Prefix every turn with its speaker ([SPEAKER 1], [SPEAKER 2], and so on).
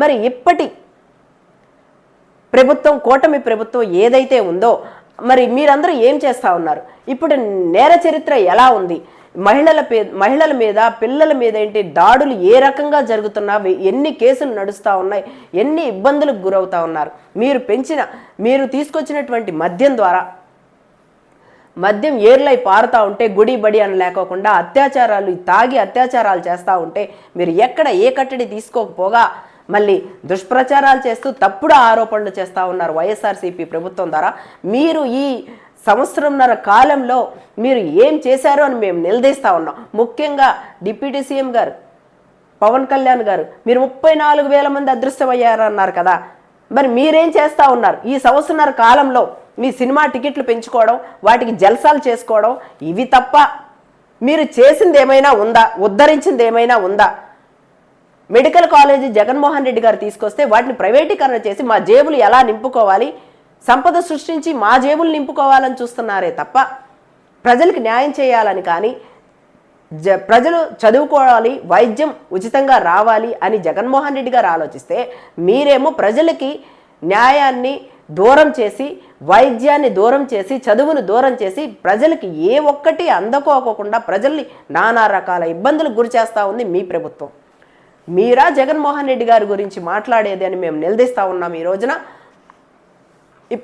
[SPEAKER 1] మరి ఇప్పటి ప్రభుత్వం, కూటమి ప్రభుత్వం ఏదైతే ఉందో మరి మీరందరూ ఏం చేస్తూ ఉన్నారు? ఇప్పుడు నేర చరిత్ర ఎలా ఉంది? మహిళల మీద, పిల్లల మీద ఏంటి దాడులు ఏ రకంగా జరుగుతున్నా, ఎన్ని కేసులు నడుస్తూ ఉన్నాయి, ఎన్ని ఇబ్బందులకు గురవుతూ ఉన్నారు? మీరు తీసుకొచ్చినటువంటి మద్యం ద్వారా మద్యం ఏర్లై పారుతూ ఉంటే గుడి బడి అని లేకోకుండా తాగి అత్యాచారాలు చేస్తూ ఉంటే మీరు ఎక్కడ ఏ కట్టడి తీసుకోకపోగా మళ్ళీ దుష్ప్రచారాలు చేస్తూ తప్పుడు ఆరోపణలు చేస్తూ ఉన్నారు వైఎస్ఆర్సీపీ ప్రభుత్వం ద్వారా. మీరు ఈ సంవత్సరంన్నర కాలంలో మీరు ఏం చేశారో అని మేము నిలదీస్తూ ఉన్నాం. ముఖ్యంగా డిప్యూటీ సీఎం గారు పవన్ కళ్యాణ్ గారు, మీరు 34,000 మంది అదృశ్యమయ్యారన్నారు కదా, మరి మీరేం చేస్తూ ఉన్నారు? ఈ సంవత్సరంన్నర కాలంలో మీ సినిమా టికెట్లు పెంచుకోవడం, వాటికి జల్సాలు చేసుకోవడం, ఇవి తప్ప మీరు చేసింది ఏమైనా ఉందా? ఉద్ధరించింది ఏమైనా ఉందా? మెడికల్ కాలేజీ జగన్మోహన్ రెడ్డి గారు తీసుకొస్తే వాటిని ప్రైవేటీకరణ చేసి మా జేబులు ఎలా నింపుకోవాలి, సంపద సృష్టించి మా జేబులు నింపుకోవాలని చూస్తున్నారే తప్ప ప్రజలకు న్యాయం చేయాలని కానీ, ప్రజలు చదువుకోవాలి, వైద్యం ఉచితంగా రావాలి అని జగన్మోహన్ రెడ్డి గారు ఆలోచిస్తే మీరేమో ప్రజలకి న్యాయాన్ని దూరం చేసి, వైద్యాన్ని దూరం చేసి, చదువును దూరం చేసి, ప్రజలకి ఏ ఒక్కటి అందుకోకుండా ప్రజల్ని నానా రకాల ఇబ్బందులకు గురి చేస్తూ ఉంది మీ ప్రభుత్వం. మీరా జగన్మోహన్ రెడ్డి గారి గురించి మాట్లాడేది అని మేము నిలదీస్తూ ఉన్నాం ఈ రోజున.